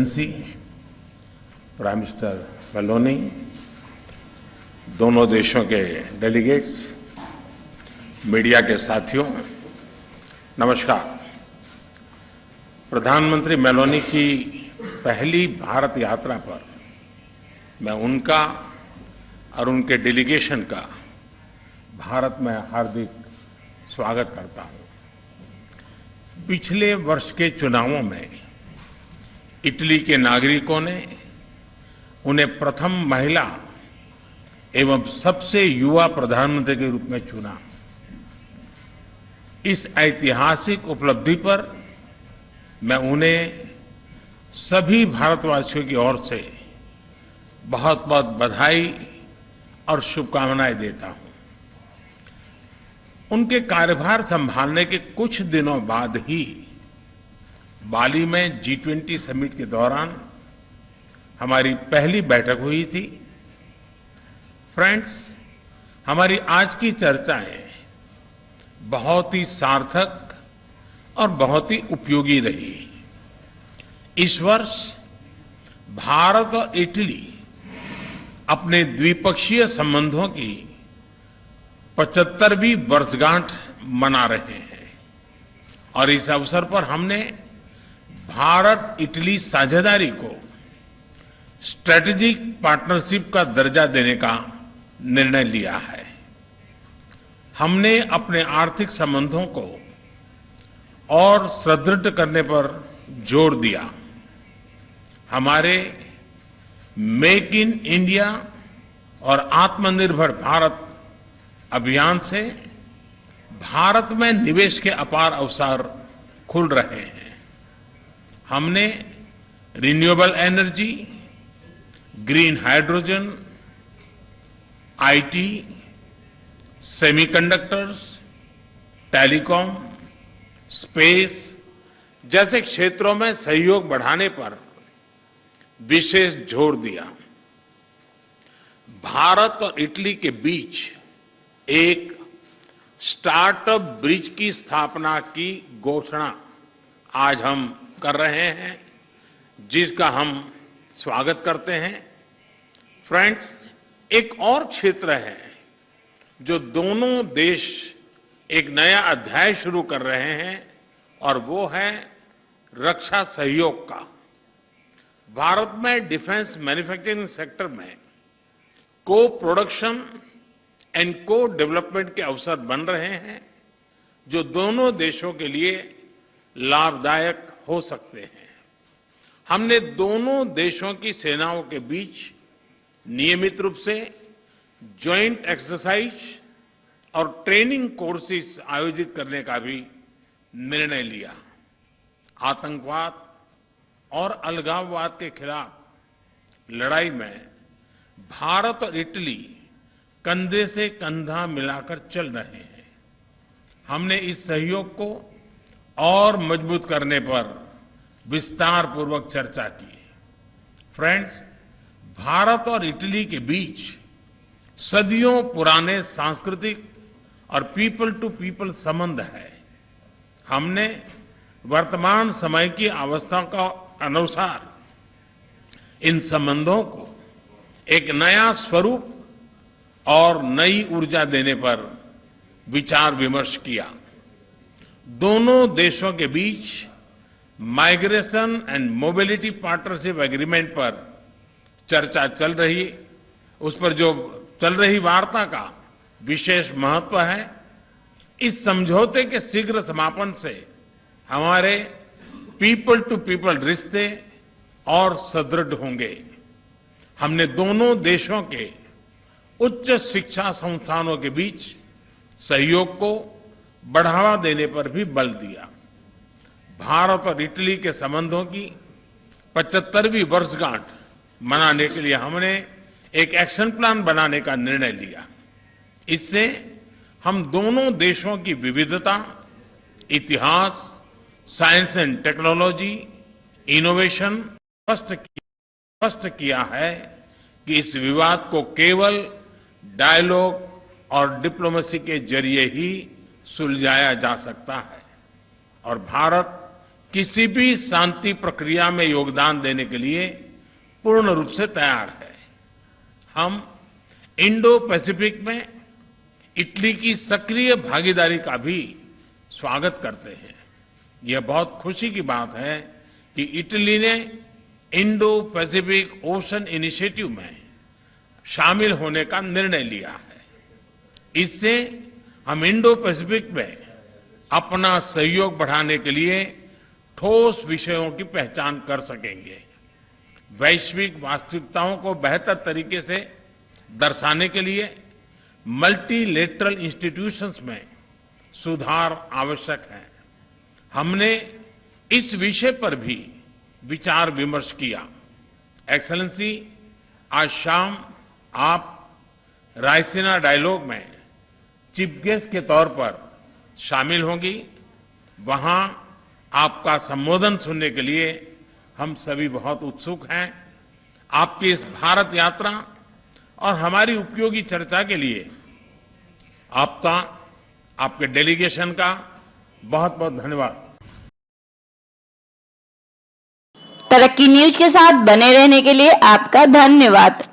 Excellency, Prime Minister Meloni, दोनों देशों के डेलीगेट्स, मीडिया के साथियों, नमस्कार। प्रधानमंत्री मेलोनी की पहली भारत यात्रा पर मैं उनका और उनके डेलीगेशन का भारत में हार्दिक स्वागत करता हूं। पिछले वर्ष के चुनावों में इटली के नागरिकों ने उन्हें प्रथम महिला एवं सबसे युवा प्रधानमंत्री के रूप में चुना। इस ऐतिहासिक उपलब्धि पर मैं उन्हें सभी भारतवासियों की ओर से बहुत बहुत बधाई और शुभकामनाएं देता हूं। उनके कार्यभार संभालने के कुछ दिनों बाद ही बाली में G20 समिट के दौरान हमारी पहली बैठक हुई थी। फ्रेंड्स, हमारी आज की चर्चाएं बहुत ही सार्थक और बहुत ही उपयोगी रही। इस वर्ष भारत और इटली अपने द्विपक्षीय संबंधों की 75वीं वर्षगांठ मना रहे हैं और इस अवसर पर हमने भारत इटली साझेदारी को स्ट्रेटेजिक पार्टनरशिप का दर्जा देने का निर्णय लिया है। हमने अपने आर्थिक संबंधों को और सुदृढ़ करने पर जोर दिया। हमारे मेक इन इंडिया और आत्मनिर्भर भारत अभियान से भारत में निवेश के अपार अवसर खुल रहे हैं। हमने renewable energy, green hydrogen, IT, semiconductors, telecom, space जैसे क्षेत्रों में सहयोग बढ़ाने पर विशेष जोर दिया। भारत और इटली के बीच एक स्टार्टअप ब्रिज की स्थापना की घोषणा आज हम कर रहे हैं, जिसका हम स्वागत करते हैं। फ्रेंड्स, एक और क्षेत्र है जो दोनों देश एक नया अध्याय शुरू कर रहे हैं और वो है रक्षा सहयोग का। भारत में डिफेंस मैन्युफैक्चरिंग सेक्टर में को प्रोडक्शन एंड को डेवलपमेंट के अवसर बन रहे हैं, जो दोनों देशों के लिए लाभदायक हो सकते हैं। हमने दोनों देशों की सेनाओं के बीच नियमित रूप से जॉइंट एक्सरसाइज और ट्रेनिंग कोर्सेज आयोजित करने का भी निर्णय लिया। आतंकवाद और अलगाववाद के खिलाफ लड़ाई में भारत और इटली कंधे से कंधा मिलाकर चल रहे हैं। हमने इस सहयोग को और मजबूत करने पर विस्तार पूर्वक चर्चा की। फ्रेंड्स, भारत और इटली के बीच सदियों पुराने सांस्कृतिक और पीपल टू पीपल संबंध है। हमने वर्तमान समय की अवस्था का अनुसार इन संबंधों को एक नया स्वरूप और नई ऊर्जा देने पर विचार विमर्श किया। दोनों देशों के बीच migration and mobility partnership agreement पर चर्चा चल रही, उस पर जो चल रही वार्ता का विशेष महत्व है। इस समझौते के शीघ्र समापन से हमारे पीपल टू पीपल रिश्ते और सुदृढ़ होंगे। हमने दोनों देशों के उच्च शिक्षा संस्थानों के बीच सहयोग को बढ़ावा देने पर भी बल दिया। भारत और इटली के संबंधों की 75वीं वर्षगांठ मनाने के लिए हमने एक एक्शन प्लान बनाने का निर्णय लिया। इससे हम दोनों देशों की विविधता, इतिहास, साइंस एंड टेक्नोलॉजी, इनोवेशन स्पष्ट किया है कि इस विवाद को केवल डायलॉग और डिप्लोमेसी के जरिए ही सुलझाया जा सकता है और भारत किसी भी शांति प्रक्रिया में योगदान देने के लिए पूर्ण रूप से तैयार है। हम इंडो पैसिफिक में इटली की सक्रिय भागीदारी का भी स्वागत करते हैं। यह बहुत खुशी की बात है कि इटली ने इंडो पैसिफिक ओशन इनिशिएटिव में शामिल होने का निर्णय लिया है। इससे हम इंडो पैसिफिक में अपना सहयोग बढ़ाने के लिए ठोस विषयों की पहचान कर सकेंगे। वैश्विक वास्तविकताओं को बेहतर तरीके से दर्शाने के लिए मल्टीलेटरल इंस्टीट्यूशंस में सुधार आवश्यक है। हमने इस विषय पर भी विचार विमर्श किया। एक्सेलेंसी, आज शाम आप रायसीना डायलॉग में चीफ गेस्ट के तौर पर शामिल होंगी। वहां आपका संबोधन सुनने के लिए हम सभी बहुत उत्सुक हैं। आपकी इस भारत यात्रा और हमारी उपयोगी चर्चा के लिए आपका, आपके डेलीगेशन का बहुत बहुत धन्यवाद। तरक्की न्यूज के साथ बने रहने के लिए आपका धन्यवाद।